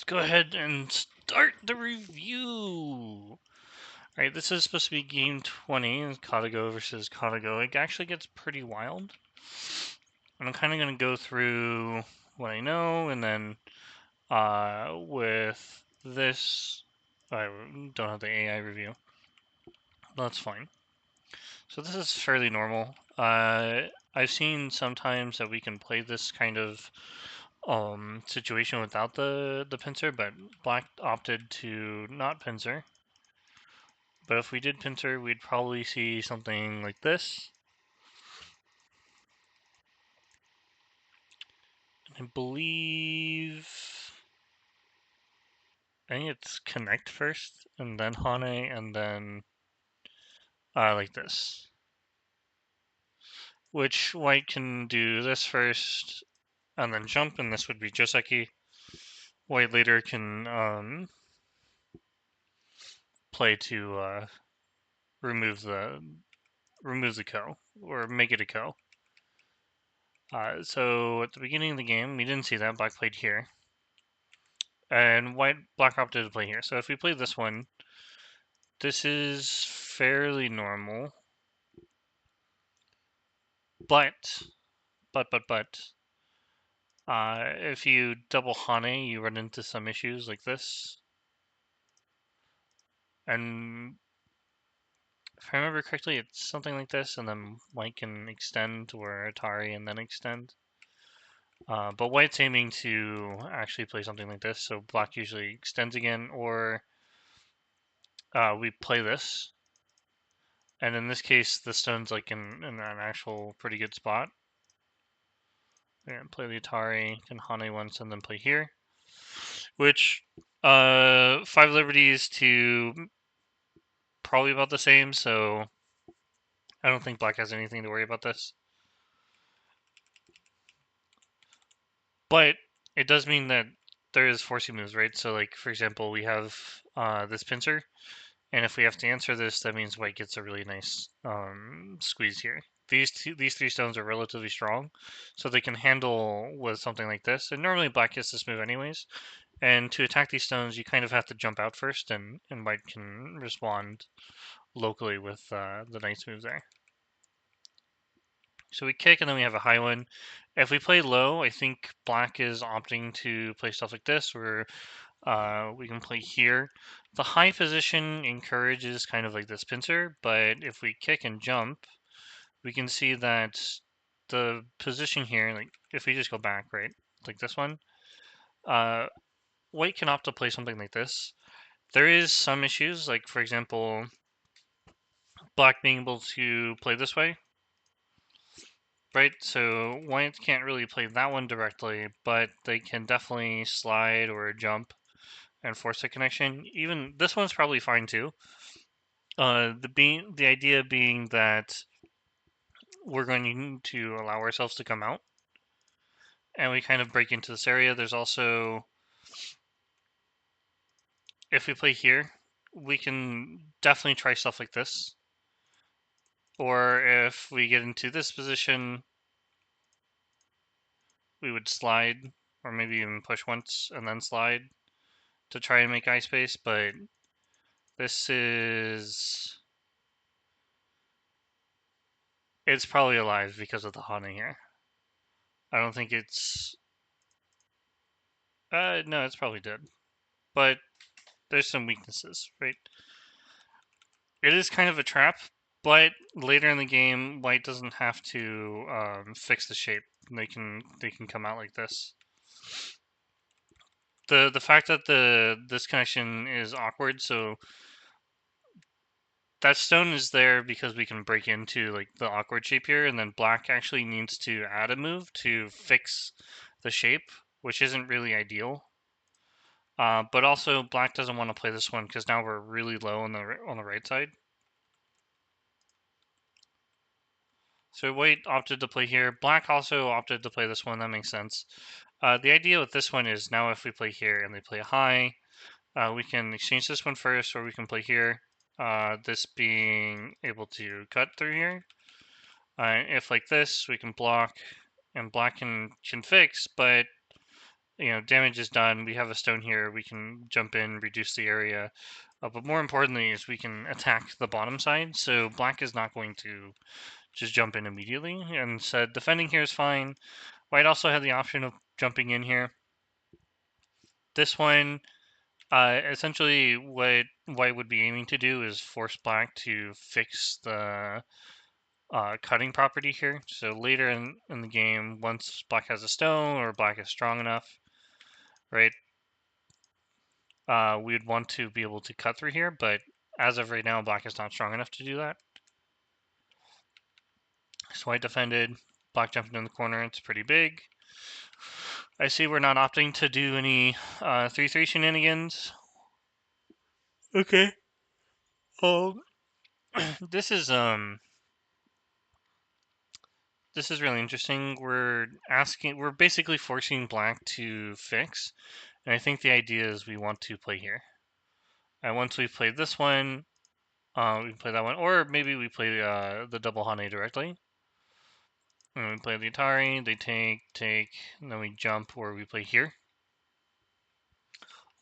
go ahead and start the review. Alright, this is supposed to be game 20, Katago versus Katago. It actually gets pretty wild. And I'm kind of going to go through what I know, and then with this, I don't have the AI review. That's fine. So this is fairly normal. I've seen sometimes that we can play this kind of situation without the pincer, but black opted to not pincer. But if we did pincer, we'd probably see something like this. I think it's connect first, and then Hane, and then like this. Which white can do this first, and then jump, and this would be Joseki. White later can play to remove the ko, or make it a ko. So at the beginning of the game, we didn't see that. Black played here. And black opted to play here. So if we play this one, this is fairly normal. But, if you double Hane, you run into some issues like this. And if I remember correctly, it's something like this, and then white can extend, or Atari and then extend. But white's aiming to actually play something like this, so black usually extends again, or we play this. And in this case, the stone's like in an actual pretty good spot. And play the Atari, can Hane once, and then play here. Which, 5 liberties to probably about the same, so I don't think black has anything to worry about this. But it does mean that there is forcing moves, right? So, like, for example, we have this pincer, and if we have to answer this, that means white gets a really nice squeeze here. These 3 stones are relatively strong, so they can handle with something like this. And normally black gets this move anyways. And to attack these stones, you kind of have to jump out first, and white can respond locally with the nice moves there. So we kick, and then we have a high one. If we play low, I think black is opting to play stuff like this, where we can play here. The high position encourages kind of like this pincer, but if we kick and jump, we can see that the position here, like if we just go back, right, like this one, white can opt to play something like this. There is some issues, like for example, black being able to play this way, right? So white can't really play that one directly, but they can definitely slide or jump and force a connection. Even this one's probably fine too. The idea being that we're going to allow ourselves to come out, and we kind of break into this area. There's also, if we play here, we can definitely try stuff like this. Or if we get into this position, we would slide, or maybe even push once and then slide to try and make eye space, but this is... it's probably alive because of the Hane here. I don't think it's... no, it's probably dead. But there's some weaknesses, right? It is kind of a trap, but later in the game, white doesn't have to fix the shape. They can come out like this. The fact that this connection is awkward, so that stone is there because we can break into like the awkward shape here, and then black actually needs to add a move to fix the shape, which isn't really ideal. But also black doesn't want to play this one because now we're really low on the right side. So white opted to play here. Black also opted to play this one. That makes sense. The idea with this one is now if we play here and they play high, we can exchange this one first, or we can play here. This being able to cut through here. If like this, we can block, and black can fix, but damage is done. We have a stone here. We can jump in, reduce the area. But more importantly is we can attack the bottom side. So black is not going to just jump in immediately. And said defending here is fine. White also had the option of jumping in here. This one, essentially what white would be aiming to do is force black to fix the cutting property here. So later in the game, once black has a stone or black is strong enough, right, we would want to be able to cut through here, but as of right now, black is not strong enough to do that. So white defended, black jumped in the corner, it's pretty big. I see we're not opting to do any 3-3 shenanigans. Okay. Oh, this is really interesting. We're basically forcing black to fix, and I think the idea is we want to play here. And once we've played this one, we can play that one, or maybe we play the double Hane directly. And we play the Atari, they take, and then we jump, or we play here.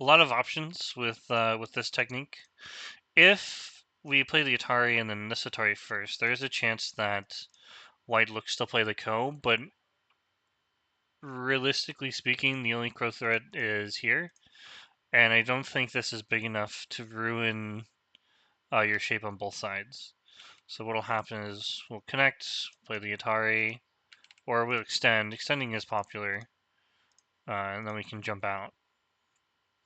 A lot of options with this technique. If we play the Atari and then this Atari first, there is a chance that white looks to play the Ko, but realistically speaking, the only crow threat is here, and I don't think this is big enough to ruin your shape on both sides. So what'll happen is we'll connect, play the Atari, or we'll extend. Extending is popular, and then we can jump out.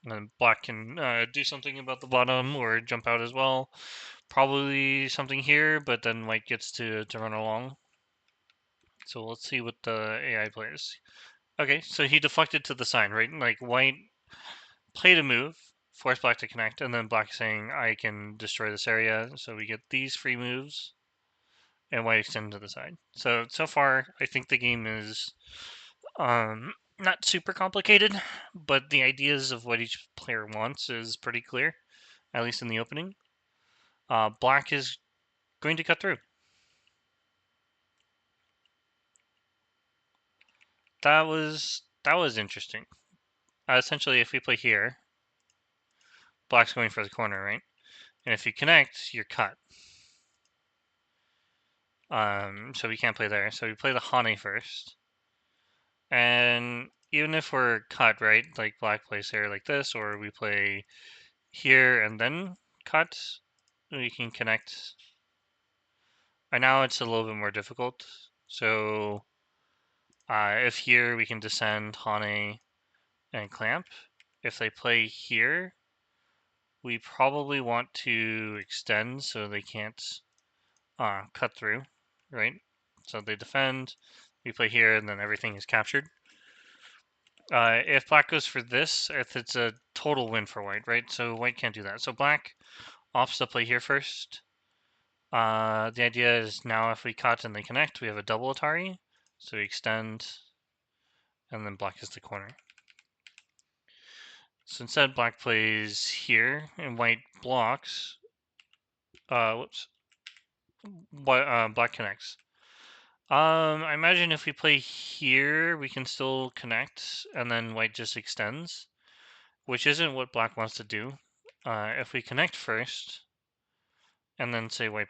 And then black can do something about the bottom or jump out as well. Probably something here, but then white gets to run along. So let's see what the AI plays. Okay, so he deflected to the side, right? Like white played a move, force black to connect, and then black saying I can destroy this area. So we get these free moves, and white extend to the side. So far, I think the game is not super complicated, but the ideas of what each player wants is pretty clear, at least in the opening. Black is going to cut through. That was interesting. Essentially, if we play here, black's going for the corner, right? And if you connect, you're cut. So we can't play there. So we play the Hane first. And even if we're cut, right, like black plays here like this, or we play here and then cut, we can connect. And now it's a little bit more difficult. So if here we can descend Hane and clamp. If they play here, we probably want to extend so they can't cut through, right? So they defend, we play here, and then everything is captured. If black goes for this, if it's a total win for white, right? So white can't do that. So black opts to play here first. The idea is now if we cut and they connect, we have a double Atari. So we extend, and then black is the corner. So instead, black plays here, and white blocks. Whoops. Black connects. I imagine if we play here, we can still connect, and then white just extends, which isn't what black wants to do. If we connect first, and then say white,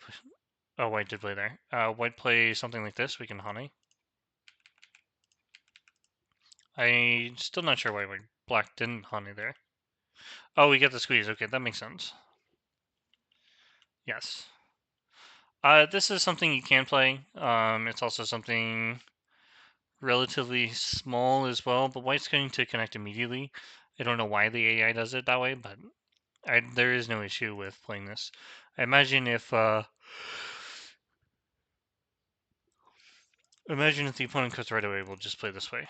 oh, white did play there. White play something like this, we can Hane. I'm still not sure why black didn't Hane there. Oh, we get the squeeze. Okay, that makes sense. Yes. This is something you can play. It's also something relatively small as well, but white's going to connect immediately. I don't know why the AI does it that way, but there is no issue with playing this. I imagine if the opponent cuts right away, we'll just play this way.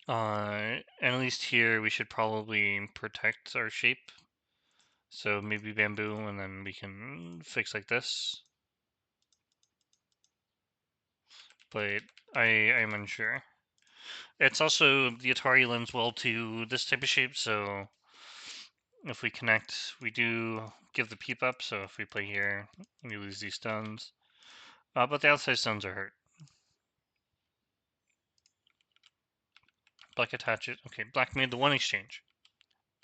And at least here we should probably protect our shape. So maybe bamboo, and then we can fix like this. But I'm unsure. It's also, the Atari lends well to this type of shape, so if we connect, we do give the peep up, so if we play here, we lose these stones. But the outside stones are hurt. Black attaches. Okay, black made the one exchange.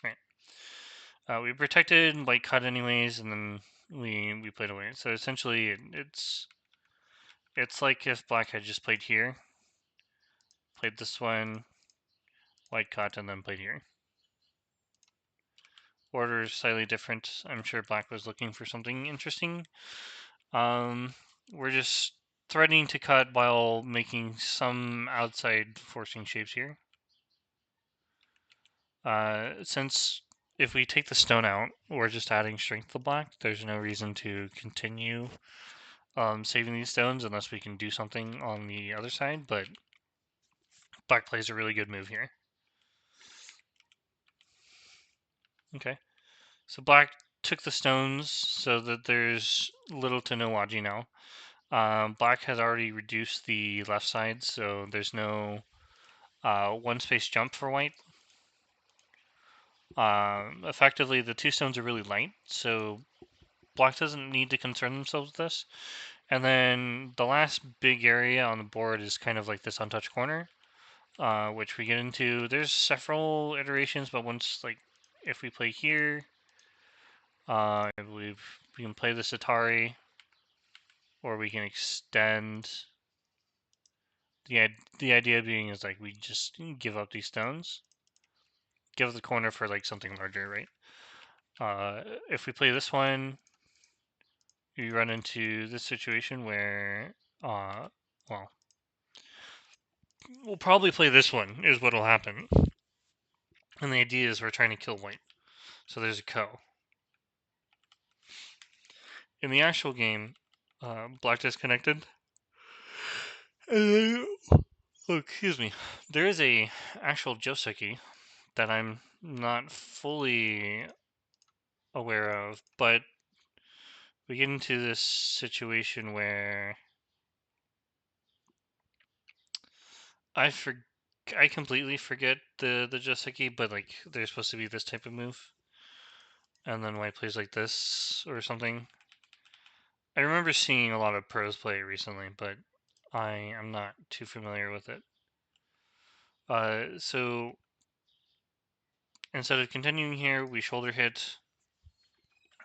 Right. We protected, white cut anyways, and then we played away. So essentially, it's like if black had just played here, played this one, white cut, and then played here. Order is slightly different. I'm sure black was looking for something interesting. We're just threatening to cut while making some outside forcing shapes here. Since if we take the stone out, we're just adding strength to black. There's no reason to continue saving these stones unless we can do something on the other side, but black plays a really good move here. Okay, so black took the stones so that there's little to no Waji now. Black has already reduced the left side, so there's no one space jump for white. Effectively, the two stones are really light, so black doesn't need to concern themselves with this. And then the last big area on the board is kind of like this untouched corner, which we get into. There's several iterations, but once, like, if we play here, I believe we can play this Atari, or we can extend. The idea being is like we just give up these stones, give the corner for like something larger, right? If we play this one, we run into this situation where, well, we'll probably play this one, is what'll happen. And the idea is we're trying to kill white. So there's a ko. In the actual game, black disconnected. Oh, excuse me. There is a actual Joseki that I'm not fully aware of, but we get into this situation where I completely forget the Joseki, but like there's supposed to be this type of move, and then white plays like this or something. I remember seeing a lot of pros play it recently, but I am not too familiar with it. So instead of continuing here, we shoulder hit.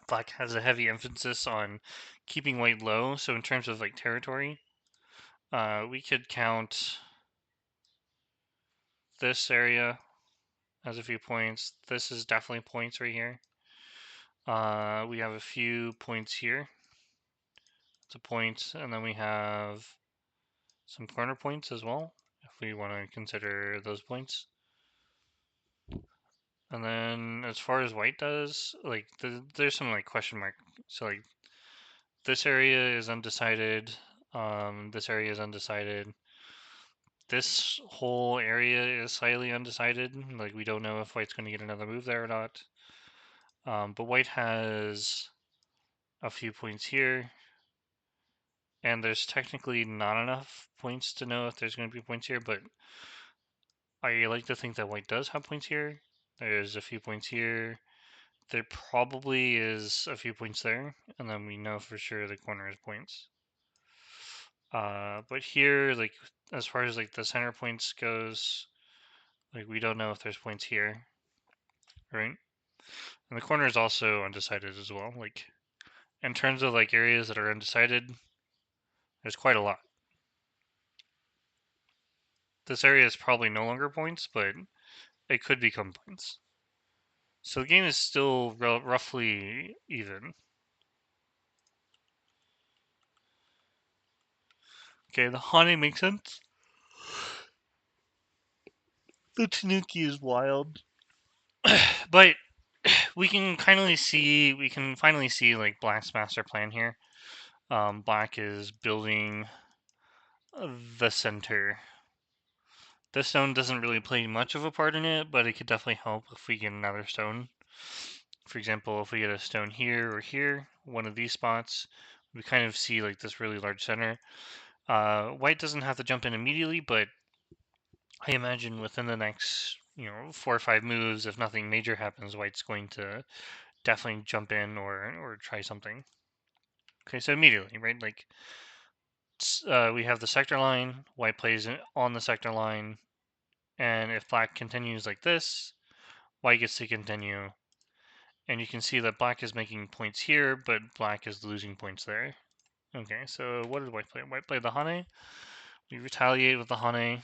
Black has a heavy emphasis on keeping white low, so in terms of like territory, we could count this area as a few points. This is definitely points right here. We have a few points here. It's a point, and then we have some corner points as well, if we want to consider those points. And then as far as white does, like there's some like question mark. So like this area is undecided. This area is undecided. This whole area is slightly undecided. Like we don't know if white's going to get another move there or not. But white has a few points here. And there's technically not enough points to know if there's going to be points here, but I like to think that white does have points here. There's a few points here. There probably is a few points there, and then we know for sure the corner has points. But here, like, as far as like the center points goes, like we don't know if there's points here, right? And the corner is also undecided as well. Like, in terms of like areas that are undecided, there's quite a lot. This area is probably no longer points, but it could become points. So the game is still roughly even. Okay, the Hane makes sense. The Tanuki is wild. But we can finally see like Black's master plan here. Black is building the center. This stone doesn't really play much of a part in it, but it could definitely help if we get another stone. For example, if we get a stone here or here, one of these spots, we kind of see like this really large center. White doesn't have to jump in immediately, but I imagine within the next 4 or 5 moves, if nothing major happens, white's going to definitely jump in or try something. Okay, so immediately, right? Like we have the sector line. White plays on the sector line, And if black continues like this, white gets to continue. And you can see that black is making points here, but black is losing points there. Okay, so what did white play? White played the Hane. We retaliate with the Hane.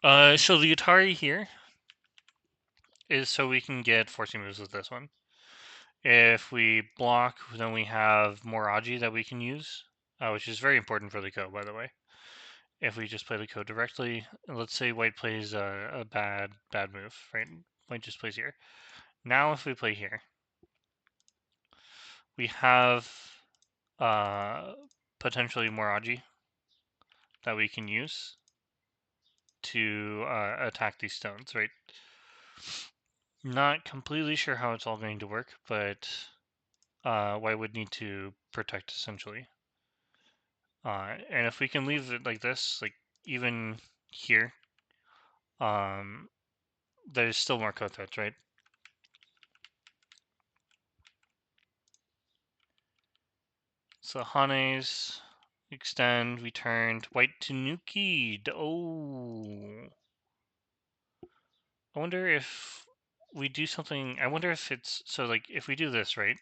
So the Atari here is so we can get forcing moves with this one. If we block, then we have more Aji that we can use, which is very important for the Ko, by the way. If we just play the Ko directly, let's say white plays a bad move, right? White just plays here. Now if we play here, we have potentially more Aji that we can use to attack these stones, right? Not completely sure how it's all going to work, but white would need to protect essentially. And if we can leave it like this, like even here, there's still more code threats, right? So Hanes, extend, we turned white to Nuki. Oh. I wonder if we do something, I wonder if it's, so like if we do this, right?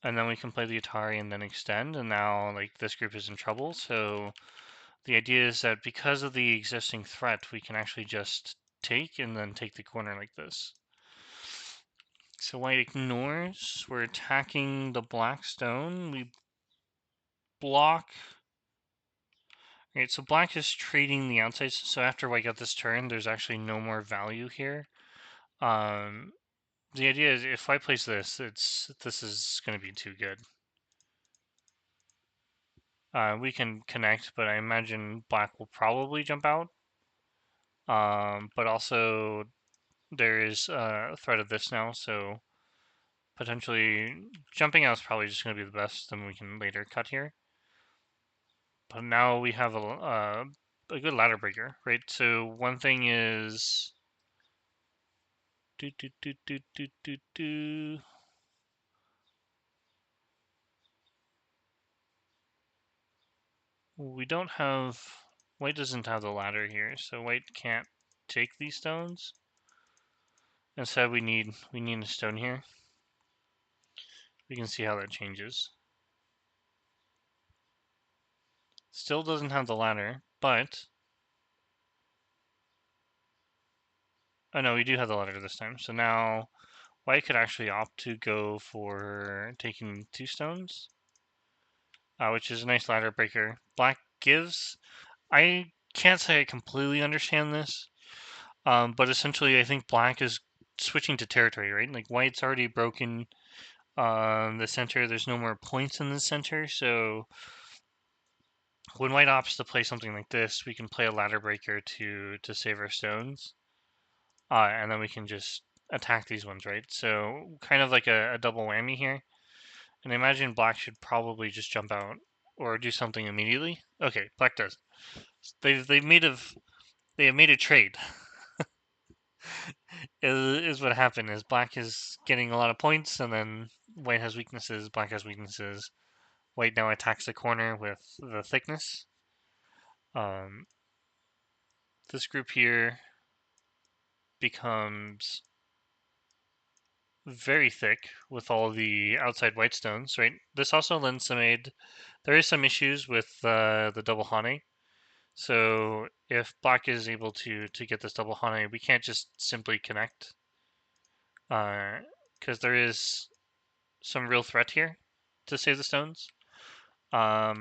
And then we can play the Atari and then extend, and now like this group is in trouble, so the idea is that because of the existing threat, we can actually just take and then take the corner like this. So white ignores. We're attacking the black stone. We block. Right, so black is trading the outside. So after white got this turn, there's actually no more value here. The idea is if white plays this, this is going to be too good. We can connect, but I imagine black will probably jump out. But also there is a threat of this now, so potentially jumping out is probably just going to be the best, and we can later cut here. But now we have a good ladder breaker, right? So one thing is we don't have, white doesn't have the ladder here, so white can't take these stones. Instead we need a stone here. We can see how that changes. Still doesn't have the ladder, but oh no, we do have the ladder this time. So now white could actually opt to go for taking 2 stones, which is a nice ladder breaker. Black gives. I can't say I completely understand this, but essentially I think black is switching to territory, right? Like white's already broken the center. There's no more points in the center, so when white opts to play something like this, we can play a ladder breaker to save our stones, and then we can just attack these ones, right? So kind of like a double whammy here. And I imagine black should probably just jump out or do something immediately. Okay, black does. They've made a trade. is what happened. Is black is getting a lot of points, and then white has weaknesses. Black has weaknesses. White now attacks the corner with the thickness. This group here becomes very thick with all the outside white stones, right? This also lends some aid. There is some issues with the double Hane. So if black is able to get this double Hane, we can't just simply connect. Because there is some real threat here to save the stones. So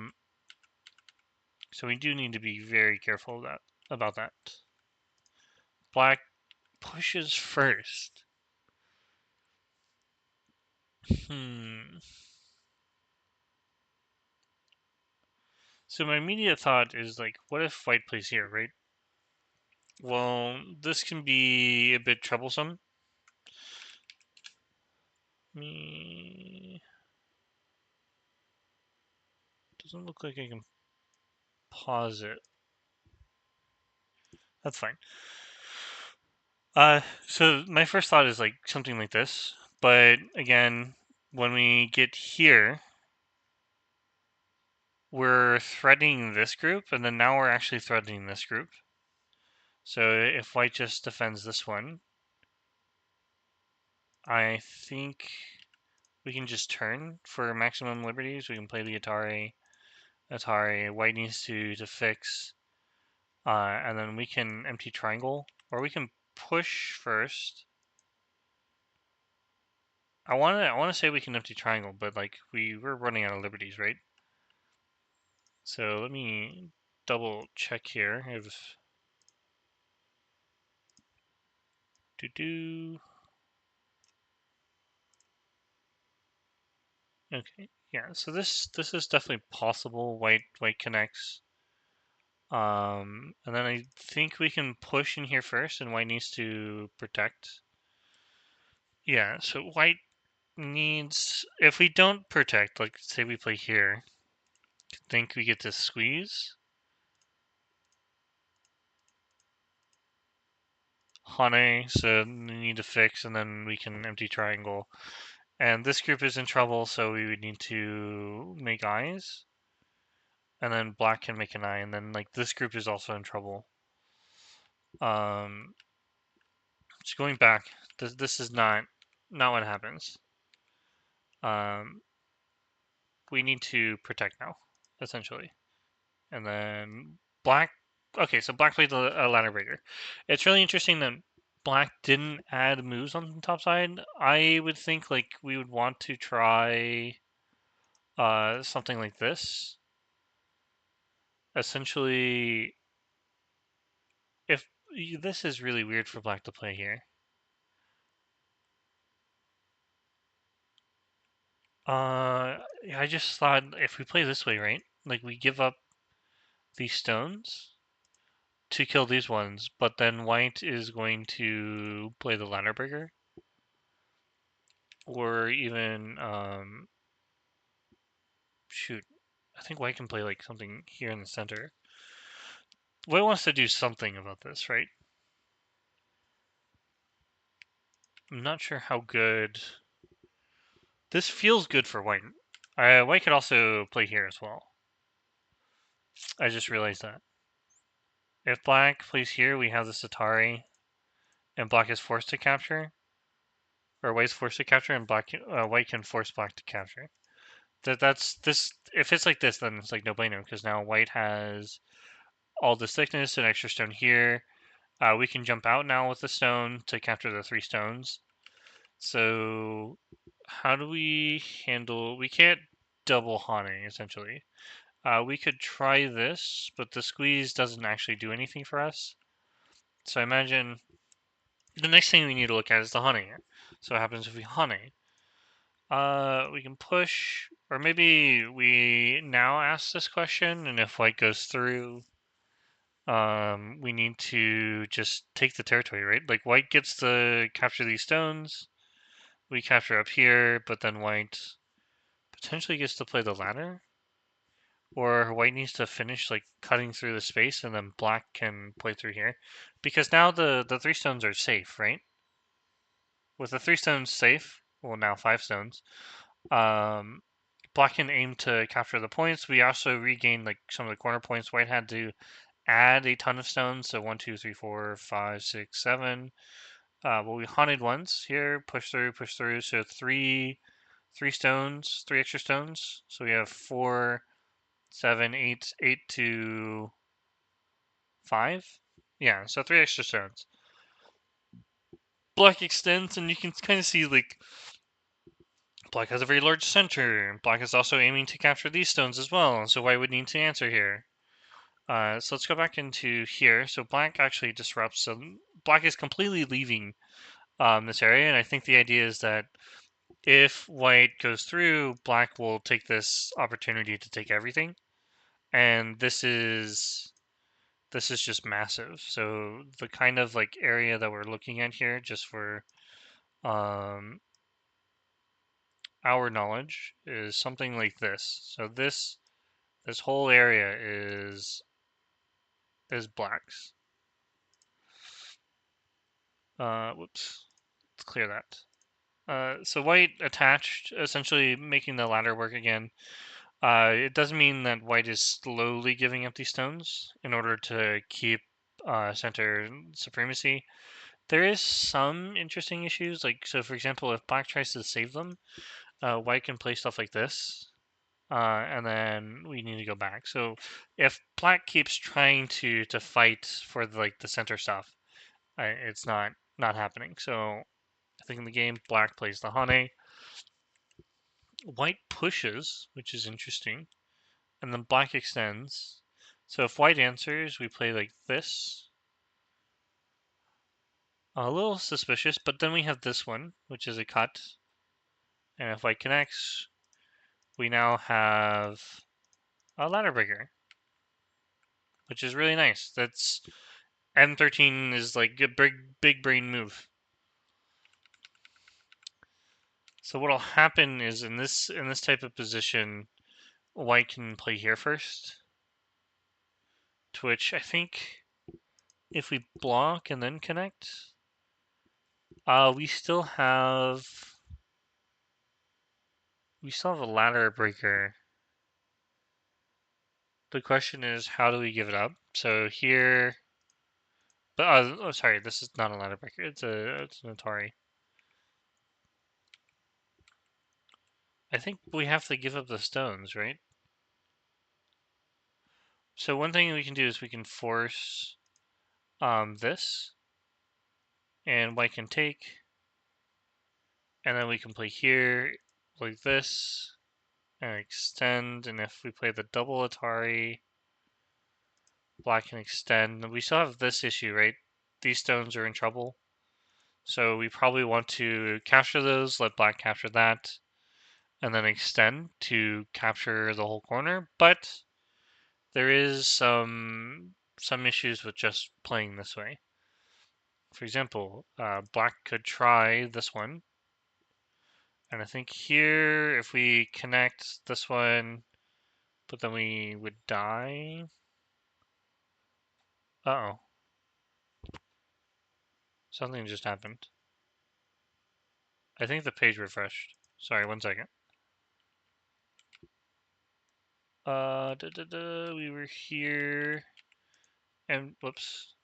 we do need to be very careful about that. Black pushes first. So my immediate thought is like, what if white plays here, right? Well, this can be a bit troublesome. Doesn't look like I can pause it. That's fine. So my first thought is like something like this, but again, when we get here, we're threatening this group, and then now we're actually threatening this group. So if white just defends this one, I think we can just turn for maximum liberties. We can play the Atari. White needs to fix, and then we can empty triangle, or we can push first. I wanna say we can empty triangle, but like we're running out of liberties, right? So let me double check here if do. Okay, yeah. So this is definitely possible. White connects. And then I think we can push in here first, and white needs to protect. Yeah. So white needs, if we don't protect, like say we play here, I think we get to squeeze. Hane, so we need to fix, and then we can empty triangle. And this group is in trouble, so we would need to make eyes. And then black can make an eye, and then like this group is also in trouble. Um, just going back, this is not what happens. Um, we need to protect now, essentially. And then black. Okay, so black played a ladder breaker. It's really interesting that black didn't add moves on the top side. I would think like we would want to try something like this. Essentially, if this is really weird for black to play here. I just thought if we play this way, right? Like we give up these stones to kill these ones, but then white is going to play the ladder breaker. Or even, shoot, I think white can play like something here in the center. White wants to do something about this, right? I'm not sure how good. This feels good for white. White could also play here as well. I just realized that. If black plays here, we have this Atari, and black is forced to capture, or white's forced to capture, and white can force black to capture. That's this. If it's like this, then it's like no bueno, because now white has all this thickness, an extra stone here. We can jump out now with the stone to capture the 3 stones. So how do we handle? We can't double Hane, essentially. We could try this, but the squeeze doesn't actually do anything for us. So I imagine the next thing we need to look at is the Hane. So what happens if we Hane? We can push, or maybe we now ask this question, and if white goes through, we need to just take the territory, right? Like white gets to capture these stones. We capture up here, but then white potentially gets to play the ladder. Or white needs to finish like cutting through the space, and then black can play through here. Because now the 3 stones are safe, right? With the 3 stones safe, well now 5 stones, um, black can aim to capture the points. We also regained like some of the corner points. White had to add a ton of stones, so 1, 2, 3, 4, 5, 6, 7. Well, we haunted once here, push through. So three stones, 3 extra stones. So we have 4, 7, 8, 8 to 5. Yeah, so 3 extra stones. Black extends, and you can kind of see like black has a very large center. Black is also aiming to capture these stones as well, so white would need to answer here. So let's go back into here. So black actually disrupts. So black is completely leaving this area, and I think the idea is that if white goes through, black will take this opportunity to take everything, and this is just massive. So the kind of like area that we're looking at here, just for um, our knowledge, is something like this. So this whole area is blacks. Whoops, let's clear that. So white attached, essentially making the ladder work again. It does mean that white is slowly giving up these stones in order to keep center supremacy. There is some interesting issues, like, so for example, if black tries to save them, white can play stuff like this, and then we need to go back. So if black keeps trying to fight for like the center stuff, it's not happening. So I think in the game, black plays the Hane, white pushes, which is interesting, and then black extends. So if white answers, we play like this. A little suspicious, but then we have this one, which is a cut. And if white connects, we now have a ladder breaker, which is really nice. That's M13 is like a big brain move. So what'll happen is in this type of position, white can play here first. To which I think if we block and then connect, we still have a ladder breaker. The question is, how do we give it up? So here, but oh, sorry, this is not a ladder breaker. It's an Atari. I think we have to give up the stones, right? So one thing we can do is we can force this, and white can take, and then we can play here like this and extend. And if we play the double Atari, black can extend. We still have this issue, right? These stones are in trouble. So we probably want to capture those, let black capture that, and then extend to capture the whole corner. But there is some issues with just playing this way. For example, black could try this one. And I think here, if we connect this one, but then we would die. Uh-oh. Something just happened. I think the page refreshed. Sorry, 1 second. We were here, and whoops.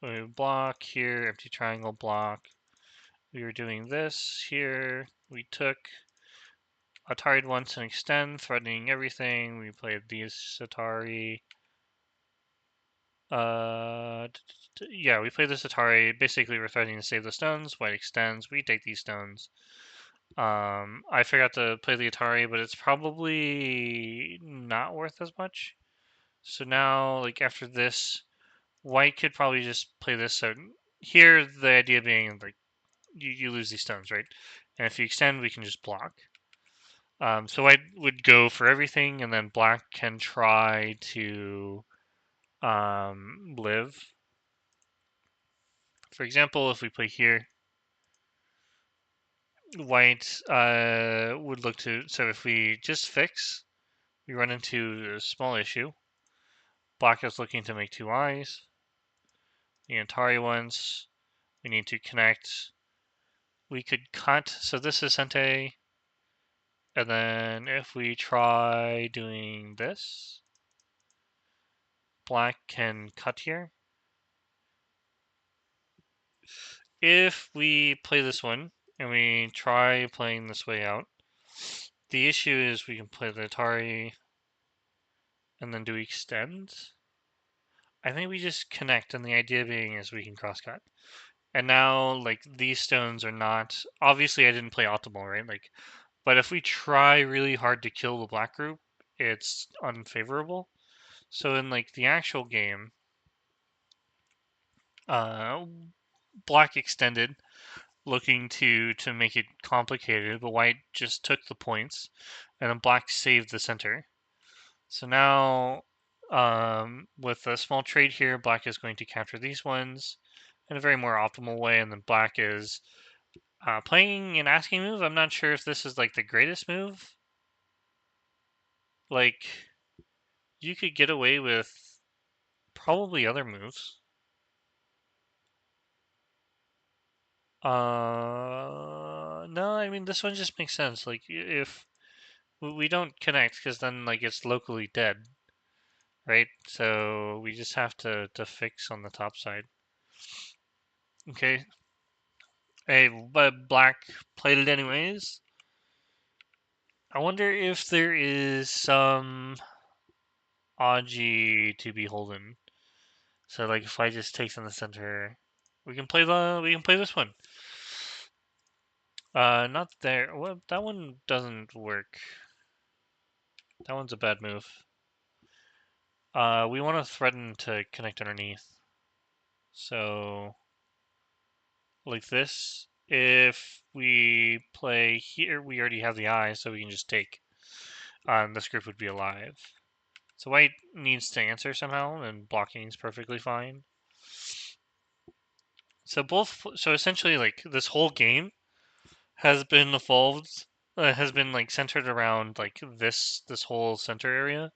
We block here, empty triangle block. We were doing this here. We took Atari once and extend, threatening everything. We played these Atari. Yeah, we played this Atari. Basically, we're threatening to save the stones. White extends. We take these stones. I forgot to play the Atari, but it's probably not worth as much. So now, like after this, white could probably just play this. So here, the idea being like you lose these stones, right? And if you extend, we can just block. So white would go for everything, and then black can try to live. For example, if we play here, white would look to. So if we just fix, we run into a small issue. Black is looking to make two eyes. The Atari ones, we need to connect. We could cut. So this is Sente. And then if we try doing this, black can cut here. If we play this one and we try playing this way out, the issue is we can play the Atari and then do extend. I think we just connect, and the idea being is we can crosscut. And now, like, these stones are not... Obviously, I didn't play optimal, right? Like, but if we try really hard to kill the black group, it's unfavorable. So in, like, the actual game, uh, black extended, looking to make it complicated, but white just took the points, and then black saved the center. So now, with a small trade here, black is going to capture these ones in a very more optimal way, and then black is playing an asking move. I'm not sure if this is like the greatest move. Like, you could get away with probably other moves. No, I mean, this one just makes sense. Like, if we don't connect because then like it's locally dead, right? So we just have to fix on the top side. Okay. Hey, but black played it anyways. I wonder if there is some Aji to be holden. So like if I just take in the center, we can play this one. Not there. Well, that one doesn't work. That one's a bad move. We want to threaten to connect underneath. So like this. If we play here, we already have the eye, so we can just take. And this group would be alive. So white needs to answer somehow, and blocking is perfectly fine. So essentially, like this whole game has been evolved, has been like centered around like this whole center area.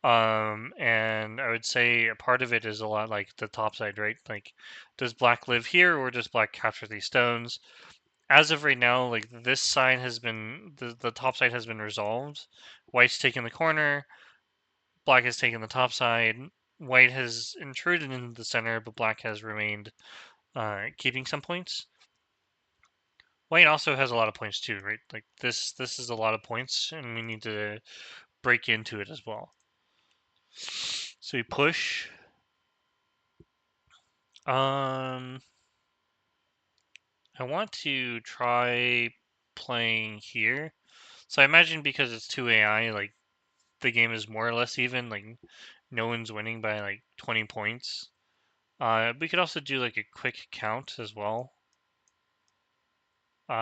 And I would say a part of it is a lot like the top side, right? Like, does black live here or does black capture these stones? As of right now, like this side has been the top side has been resolved. White's taken the corner, black has taken the top side. White has intruded into the center, but black has remained keeping some points. White also has a lot of points too, right? Like this is a lot of points, and we need to break into it as well. So we push. I want to try playing here. So I imagine because it's 2 AI, like the game is more or less even. Like no one's winning by like 20 points. We could also do like a quick count as well. Or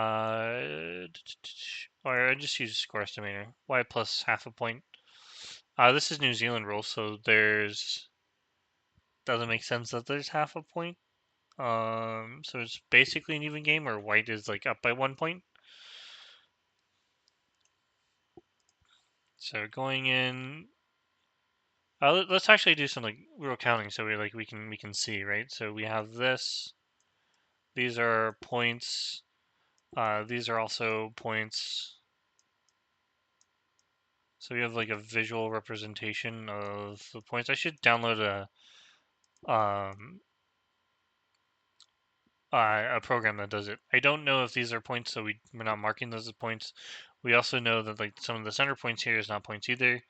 I just use score estimator. Y plus half a point. This is New Zealand rules, so there's doesn't make sense that there's half a point. So it's basically an even game, or white is like up by 1 point. So going in, let's actually do some like real counting, so we can see, right? So we have this. These are points. These are also points. So we have like a visual representation of the points. I should download a program that does it. I don't know if these are points, so we're not marking those as points. We also know that like some of the center points here is not points either.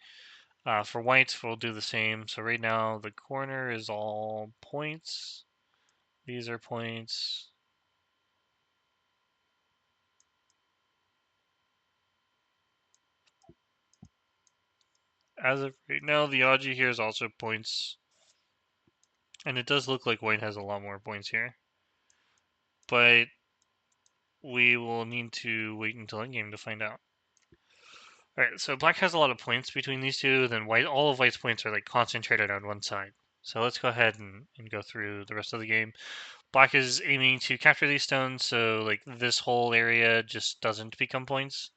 For whites, we'll do the same. So right now the corner is all points. These are points. As of right now, the Aji here is also points. And it does look like white has a lot more points here. But we will need to wait until endgame to find out. Alright, so black has a lot of points between these two, then white, all of white's points are like concentrated on one side. So let's go ahead and go through the rest of the game. Black is aiming to capture these stones, so like this whole area just doesn't become points,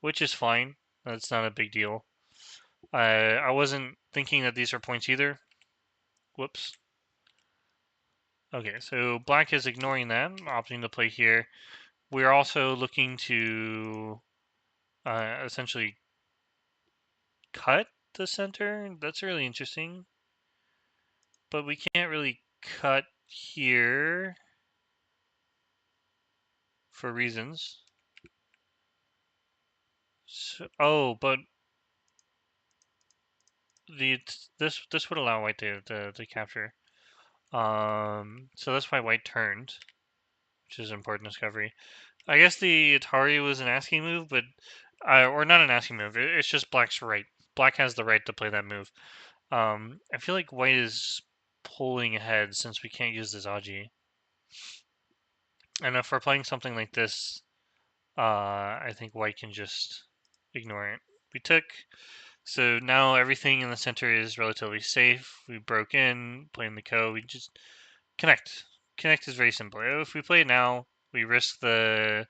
which is fine. That's not a big deal. I wasn't thinking that these are points either. Whoops. Okay, so black is ignoring that, opting to play here. We're also looking to essentially cut the center. That's really interesting. But we can't really cut here for reasons. So, oh, but this would allow white to capture. So that's why white turned, which is an important discovery. I guess the Atari was an asking move, but or not an asking move. It's just black's right. Black has the right to play that move. I feel like white is pulling ahead since we can't use this Aji. And if we're playing something like this, I think white can just ignore it. We took, so now everything in the center is relatively safe. We broke in, playing the code. We just connect. Connect is very simple. If we play now, we risk uh,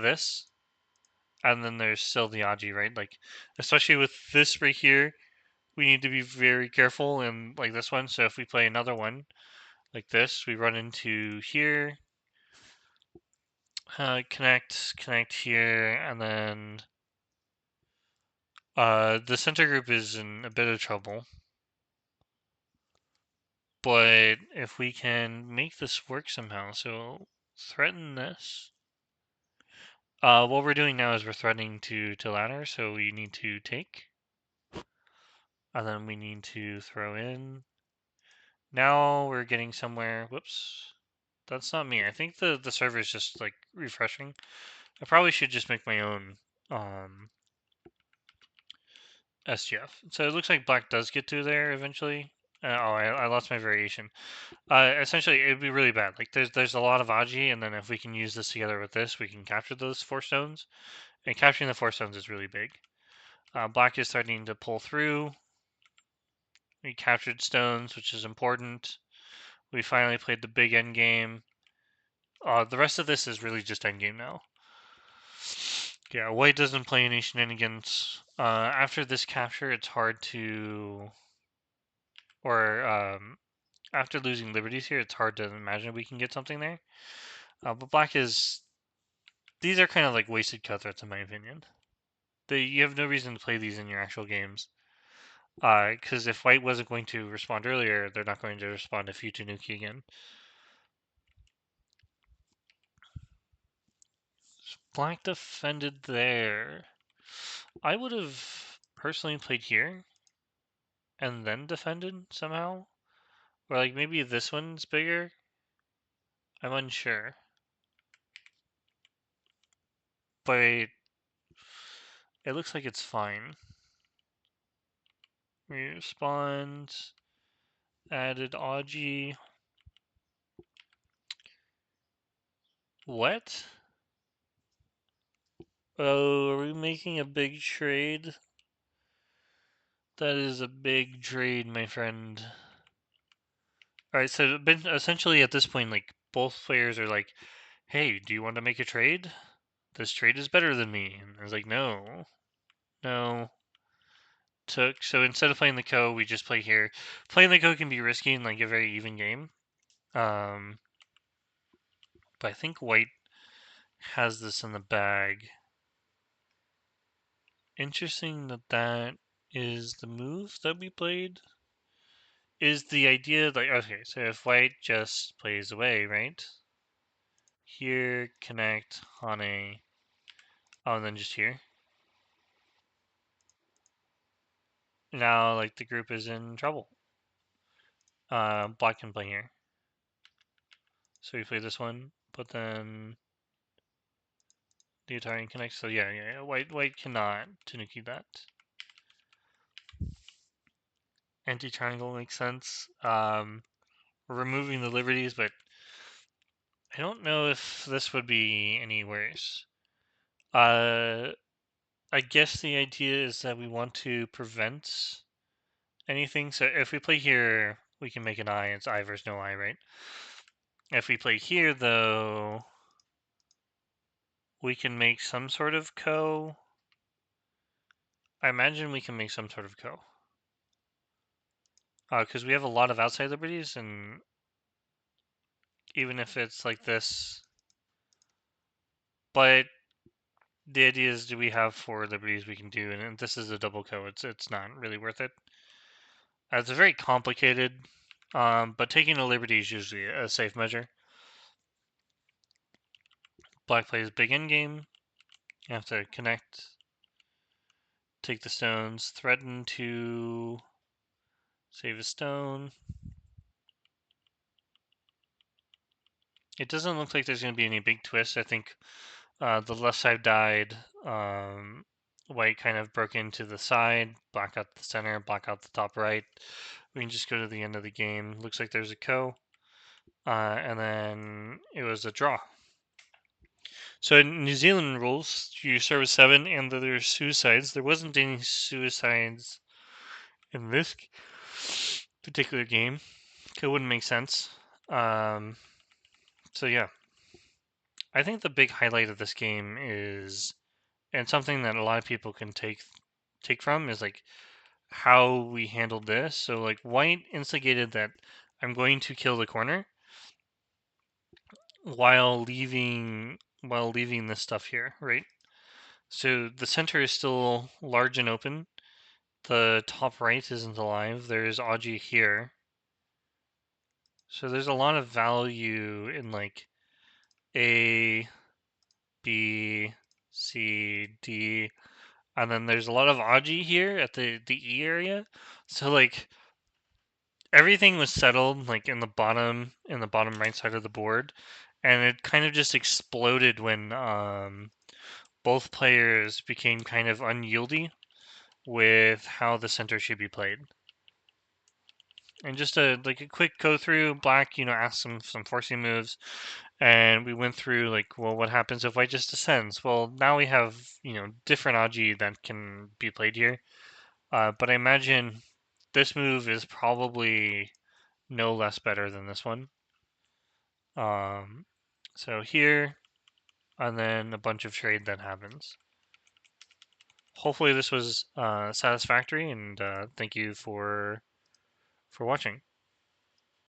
this, and then there's still the Aji, right? Like, especially with this right here, we need to be very careful. And like this one, so if we play another one like this, we run into here. Connect here, and then the center group is in a bit of trouble. But if we can make this work somehow, so threaten this. What we're doing now is we're threatening to ladder, so we need to take. And then we need to throw in. Now we're getting somewhere. Whoops. That's not me. I think the server is just like refreshing. I probably should just make my own SGF. So it looks like black does get to there eventually. I lost my variation. Essentially, it'd be really bad. Like there's a lot of Aji, and then if we can use this together with this, we can capture those 4 stones. And capturing the 4 stones is really big. Black is starting to pull through. We captured stones, which is important. We finally played the big end game. The rest of this is really just end game now. Yeah, white doesn't play any shenanigans. After this capture, it's hard to, or after losing liberties here, it's hard to imagine we can get something there. But black is, these are kind of like wasted cutthroats in my opinion. You have no reason to play these in your actual games. Because if white wasn't going to respond earlier, they're not going to respond if you Tanuki again. Black defended there. I would have personally played here and then defended somehow. Or like maybe this one's bigger. I'm unsure. But it looks like it's fine. Respond. Added Aji. What? Oh, are we making a big trade? That is a big trade, my friend. Alright, so essentially at this point, like, both players are like, hey, do you want to make a trade? This trade is better than me. And I was like, no. No. So instead of playing the Ko, we just play here. Playing the Ko can be risky in like a very even game. But I think white has this in the bag. Interesting that is the move that we played. Is the idea like, okay, so if white just plays away, right? Here, connect, Hane. Oh, and then just here. Now, like, the group is in trouble. Black can play here. So we play this one, but then the Atari connects. So yeah. White cannot Tanuki that. Anti-triangle makes sense. Removing the liberties, but I don't know if this would be any worse. I guess the idea is that we want to prevent anything. So if we play here, we can make an eye. It's eye versus no eye, right? If we play here, though, we can make some sort of Ko. I imagine we can make some sort of Ko. Because we have a lot of outside liberties, and even if it's like this, but the idea is, do we have 4 liberties we can do? And this is a double Ko. It's not really worth it. It's very complicated, but taking a liberty is usually a safe measure. Black plays big end game. You have to connect, take the stones, threaten to save a stone. It doesn't look like there's going to be any big twists. I think the left side died. White kind of broke into the side. Black out the center. Black out the top right. We can just go to the end of the game. Looks like there's a Ko. And then it was a draw. So in New Zealand rules, you start with 7 and there's suicides. There wasn't any suicides in this particular game. It wouldn't make sense. So yeah. I think the big highlight of this game is, and something that a lot of people can take from, is like how we handled this. So like white instigated that I'm going to kill the corner while leaving while leaving this stuff here, right? So the center is still large and open. The top right isn't alive. There's Aji here. So there's a lot of value in like A, B, C, D, and then there's a lot of Aji here at the E area. So like everything was settled like in the bottom right side of the board, and it kind of just exploded when both players became kind of unyieldy with how the center should be played. And just a quick go through, black, asked some forcing moves, and we went through like, well, what happens if white just descends? Well, now we have different Aji that can be played here. But I imagine this move is probably no less better than this one. So here, and then a bunch of trade that happens. Hopefully this was satisfactory, and thank you for watching.